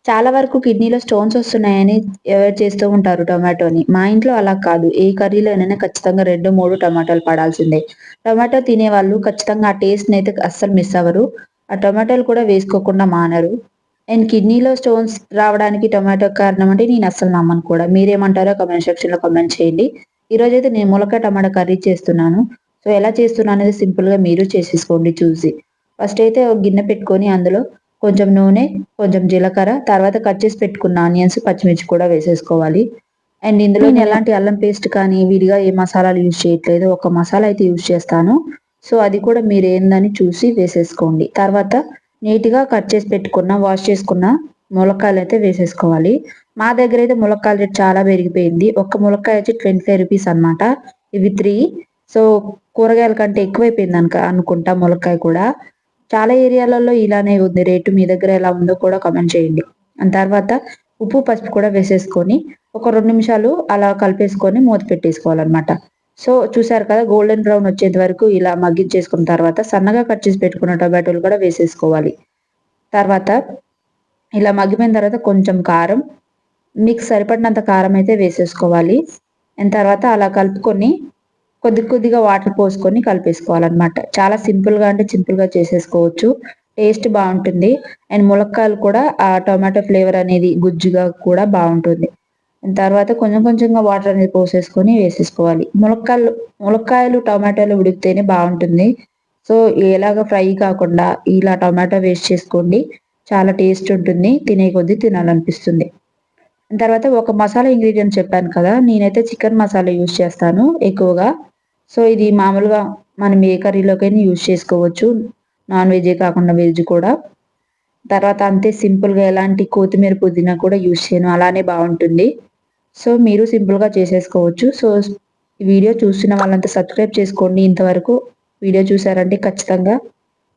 చాలా వరకు కిడ్నీలో స్టోన్స్ వస్తున్నాయని అవాయిడ్ చేస్తూ ఉంటారు టొమాటోని. మా ఇంట్లో అలా కాదు. ఏ కర్రీలోనైనా ఖచ్చితంగా 2, 3 టమాటాలు పడాల్సిందే. టొమాటో తినేవాళ్ళు ఖచ్చితంగా ఆ టేస్ట్‌నైతే అస్సలు మిస్ అవ్వరు. ఆ టొమాటోలు కూడా వేసుకోకుండా మానరు. అండ్ కిడ్నీలో స్టోన్స్ రావడానికి టొమాటో కారణం అంటే నేను అస్సలు నమ్మను కూడా. మీరేమంటారో కామెంట్ సెక్షన్‌లో కామెంట్ చేయండి. ఈరోజైతే నేను ములక్కాయ టమాటా కర్రీ చేస్తున్నాను. సో, ఎలా చేస్తున్నా అనేది సింపుల్‌గా మీరు చేసేసుకోండి చూసి. ఫస్ట్ అయితే ఒక గిన్నె పెట్టుకొని అందులో కొంచెం నూనె, కొంచెం జీలకర్ర, తర్వాత కట్ చేసి పెట్టుకున్న ఆనియన్స్, పచ్చిమిర్చి కూడా వేసేసుకోవాలి. అండ్ ఇందులో నేను ఎలాంటి అల్లం పేస్ట్ కానీ, విడిగా ఏ మసాలాలు యూజ్ చేయట్లేదు. ఒక మసాలా అయితే యూజ్ చేస్తాను. సో, అది కూడా మీరేందని చూసి వేసేసుకోండి. తర్వాత నీట్‌గా కట్ చేసి పెట్టుకున్న, వాష్ చేసుకున్న ములక్కాయలైతే వేసేసుకోవాలి. మా దగ్గరైతే ములక్కాయల రేట్ చాలా పెరిగిపోయింది. ఒక్క ములక్కాయ వచ్చి రూ. 25 అనమాట. ఇవి 3. సో, కూరగాయల కంటే ఎక్కువైపోయింది అనుకుంటా ములక్కాయ కూడా. చాలా ఏరియాలలో ఇలానే ఉంది రేటు. మీ దగ్గర ఎలా ఉందో కూడా కామెంట్ చేయండి. తర్వాత ఉప్పు, పసుపు కూడా వేసేసుకొని ఒక 2 నిమిషాలు అలా కలిపేసుకొని మూత పెట్టేసుకోవాలనమాట. సో, చూసారు కదా గోల్డెన్ బ్రౌన్ వచ్చేంత వరకు ఇలా మగ్గించేసుకున్న తర్వాత సన్నగా కట్ చేసి పెట్టుకున్న టొమాటోలు కూడా వేసేసుకోవాలి. తర్వాత ఇలా మగ్గిపోయిన తర్వాత కొంచెం కారం, మీకు సరిపడినంత కారం అయితే వేసేసుకోవాలి. అండ్ తర్వాత అలా కలుపుకొని కొద్దిగా వాటర్ పోసుకొని కలిపేసుకోవాలనమాట. చాలా సింపుల్‌గా అంటే సింపుల్‌గా చేసేసుకోవచ్చు. టేస్ట్ బావుంటుంది. అండ్ ములక్కాయలు కూడా ఆ టొమాటో ఫ్లేవర్ అనేది గుజ్జుగా కూడా బావుంటుంది. తర్వాత కొంచెం కొంచెంగా వాటర్ అనేది పోసేసుకొని వేసేసుకోవాలి. ములక్కాయలు, టొమాటోలు ఉడికితేనే బావుంటుంది. సో, ఎలాగ ఫ్రై కాకుండా ఇలా టొమాటో వేస్ట్ చేసుకోండి. చాలా టేస్ట్ ఉంటుంది. తినే కొద్దీ తినాలనిపిస్తుంది. తర్వాత ఒక మసాలా ఇంగ్రీడియెంట్ చెప్పాను కదా! నేనైతే చికెన్ మసాలా యూజ్ చేస్తాను ఎక్కువగా. సో, ఇది మామూలుగా మనం ఏ కర్రీలోకైనా యూజ్ చేసుకోవచ్చు. నాన్ వెజ్జే కాకుండా వెజ్ కూడా. తర్వాత అంతే సింపుల్‌గా ఎలాంటి కొత్తిమీర, పుదీనా కూడా యూజ్ చేయను. అలానే బావుంటుంది. సో, మీరు సింపుల్‌గా చేసేసుకోవచ్చు. సో, ఈ వీడియో చూస్తున్న వాళ్ళంతా సబ్స్క్రైబ్ చేసుకోండి. ఇంతవరకు వీడియో చూసారంటే ఖచ్చితంగా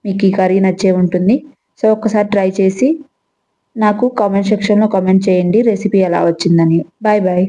మీకు ఈ కర్రీ నచ్చే ఉంటుంది. సో, ఒక్కసారి ట్రై చేసి నాకు కామెంట్ సెక్షన్‌లో కామెంట్ చేయండి రెసిపీ ఎలా వచ్చిందని. Bye bye.